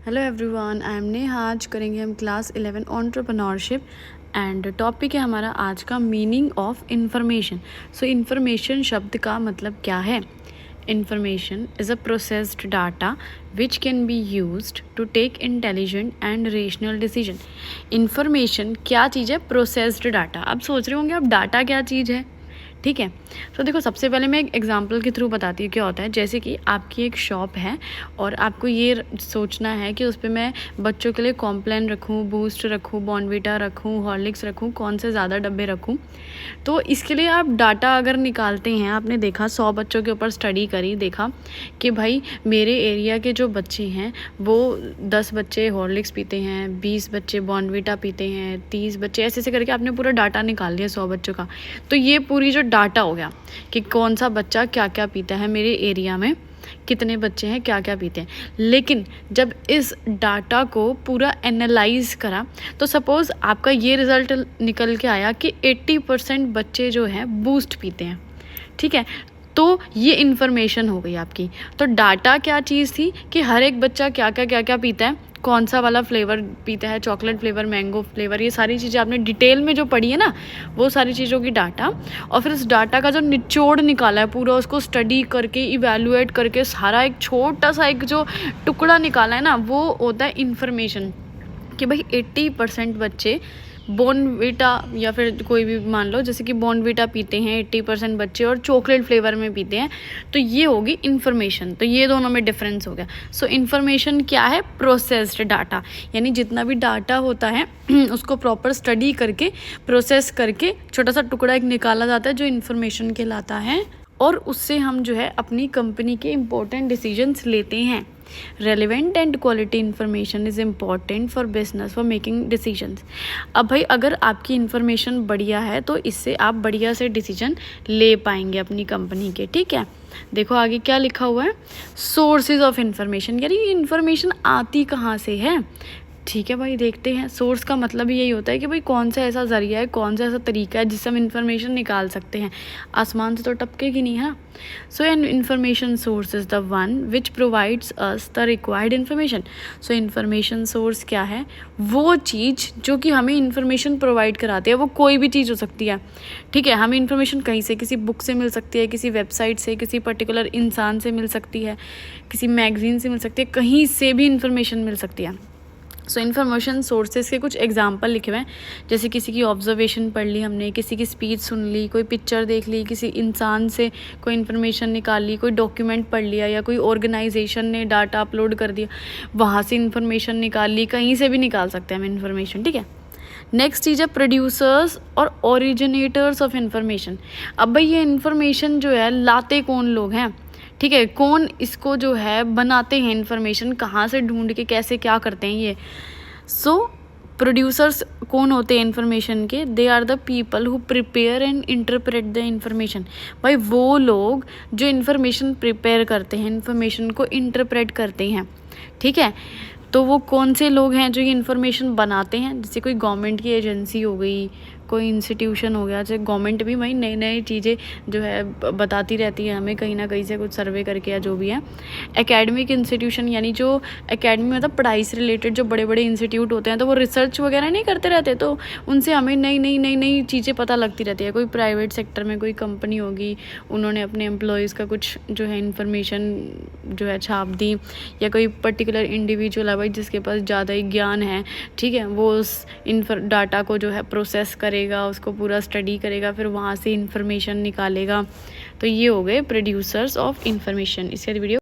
Hello everyone, I am Neha. आज करेंगे हम क्लास 11 एंटरप्रेन्योरशिप एंड टॉपिक है हमारा आज का meaning of information. So information शब्द का मतलब क्या है? Information is a processed data which can be used to take intelligent and rational decision. Information क्या चीज़ है? Processed data. अब सोच रहे होंगे आप डाटा क्या चीज़ है, ठीक है। तो देखो, सबसे पहले मैं एक एग्जांपल के थ्रू बताती हूँ क्या होता है। जैसे कि आपकी एक शॉप है और आपको ये सोचना है कि उस पर मैं बच्चों के लिए कॉम्प्लान रखूँ, बूस्ट रखूँ, बॉर्नवीटा रखूँ, हॉर्लिक्स रखूँ, कौन से ज़्यादा डब्बे रखूँ। तो इसके लिए आप डाटा अगर निकालते हैं, आपने देखा 100 बच्चों के ऊपर स्टडी करी, देखा कि भाई मेरे एरिया के जो बच्चे हैं वो 10 बच्चे हॉर्लिक्स पीते हैं, 20 बच्चे बॉर्नवीटा पीते हैं, 30 बच्चे, ऐसे ऐसे करके आपने पूरा डाटा निकाल लिया 100 बच्चों का। तो ये पूरी जो डाटा हो गया कि कौन सा बच्चा क्या क्या पीता है, मेरे एरिया में कितने बच्चे हैं, क्या क्या पीते हैं। लेकिन जब इस डाटा को पूरा एनालाइज करा तो सपोज़ आपका ये रिज़ल्ट निकल के आया कि 80% बच्चे जो हैं बूस्ट पीते हैं, ठीक है। तो ये इन्फॉर्मेशन हो गई आपकी। तो डाटा क्या चीज़ थी कि हर एक बच्चा क्या क्या पीता है, कौन सा वाला फ्लेवर पीता है, चॉकलेट फ्लेवर, मैंगो फ्लेवर, ये सारी चीज़ें आपने डिटेल में जो पढ़ी है ना, वो सारी चीज़ों की डाटा। और फिर उस डाटा का जो निचोड़ निकाला है पूरा, उसको स्टडी करके इवैल्यूएट करके सारा एक छोटा सा एक जो टुकड़ा निकाला है ना, वो होता है इन्फॉर्मेशन। कि भाई 80% बच्चे बॉर्नवीटा या फिर कोई भी मान लो, जैसे कि बॉर्नवीटा पीते हैं 80% बच्चे और चॉकलेट फ्लेवर में पीते हैं, तो ये होगी इन्फॉर्मेशन। तो ये दोनों में डिफरेंस हो गया। सो इन्फॉर्मेशन क्या है? प्रोसेस्ड डाटा, यानी जितना भी डाटा होता है उसको प्रॉपर स्टडी करके, प्रोसेस करके छोटा सा टुकड़ा एक निकाला जाता है जो इन्फॉर्मेशन कहलाता है, और उससे हम जो है अपनी कंपनी के इम्पोर्टेंट डिसीजंस लेते हैं। Relevant and quality information is important for business for making decisions. अब भाई अगर आपकी इन्फॉर्मेशन बढ़िया है तो इससे आप बढ़िया से डिसीजन ले पाएंगे अपनी कंपनी के, ठीक है। देखो आगे क्या लिखा हुआ है, सोर्सेज ऑफ इंफॉर्मेशन, यानी ये इन्फॉर्मेशन आती कहाँ से है, ठीक है भाई। देखते हैं, सोर्स का मतलब यही होता है कि भाई कौन सा ऐसा ज़रिया है, कौन सा ऐसा तरीका है जिससे हम इन्फॉर्मेशन निकाल सकते हैं। आसमान से तो टपकेगी नहीं है ना। So an information source is the one which provides us the required information. So information source क्या है? वो चीज़ जो कि हमें इन्फॉर्मेशन प्रोवाइड कराती है। वो कोई भी चीज़ हो सकती है, ठीक है। हमें इन्फॉर्मेशन कहीं से, किसी बुक से मिल सकती है, किसी वेबसाइट से, किसी पर्टिकुलर इंसान से मिल सकती है, किसी मैगजीन से मिल सकती है, कहीं से भी इन्फॉर्मेशन मिल सकती है। सो इन्फॉर्मेशन सोर्सेज के कुछ एग्जांपल लिखे हुए हैं, जैसे किसी की ऑब्जर्वेशन पढ़ ली हमने, किसी की स्पीच सुन ली, कोई पिक्चर देख ली, किसी इंसान से कोई इन्फॉर्मेशन निकाल ली, कोई डॉक्यूमेंट पढ़ लिया, या कोई ऑर्गेनाइजेशन ने डाटा अपलोड कर दिया, वहाँ से इन्फॉर्मेशन निकाल ली। कहीं से भी निकाल सकते हैं हम इन्फॉर्मेशन, ठीक है। नेक्स्ट चीज़ है प्रोड्यूसर्स और ओरिजिनेटर्स ऑफ इन्फॉर्मेशन। अब भाई ये इन्फॉर्मेशन जो है लाते कौन लोग हैं, ठीक है, कौन इसको जो है बनाते हैं, इन्फॉर्मेशन कहाँ से ढूंढ के कैसे क्या करते हैं ये। सो प्रोड्यूसर्स कौन होते हैं इन्फॉर्मेशन के? They are the people who prepare and interpret the information. भाई वो लोग जो इन्फॉर्मेशन प्रिपेयर करते हैं, इन्फॉर्मेशन को इंटरप्रेट करते हैं, ठीक है। तो वो कौन से लोग हैं जो ये इन्फॉर्मेशन बनाते हैं? जैसे कोई गवर्नमेंट की एजेंसी हो गई, कोई इंस्टीट्यूशन हो गया। जैसे गवर्नमेंट भी भाई नई नई चीज़ें जो है बताती रहती है हमें, कहीं ना कहीं से कुछ सर्वे करके या जो भी है। एकेडमिक इंस्टीट्यूशन, यानी जो एकेडमी मतलब पढ़ाई से रिलेटेड जो बड़े बड़े इंस्टीट्यूट होते हैं, तो वो रिसर्च वगैरह नहीं करते रहते, तो उनसे हमें नई चीज़ें पता लगती रहती है। कोई प्राइवेट सेक्टर में कोई कंपनी होगी, उन्होंने अपने एम्प्लॉयज़ का कुछ जो है इन्फॉर्मेशन जो है छाप दी, या कोई पर्टिकुलर इंडिविजुअल है भाई जिसके पास ज़्यादा ही ज्ञान है, ठीक है, वो उस डाटा को जो है प्रोसेस करेगा, उसको पूरा स्टडी करेगा, फिर वहाँ से इन्फॉर्मेशन निकालेगा। तो ये हो गए प्रोड्यूसर्स ऑफ इन्फॉर्मेशन। इसके वीडियो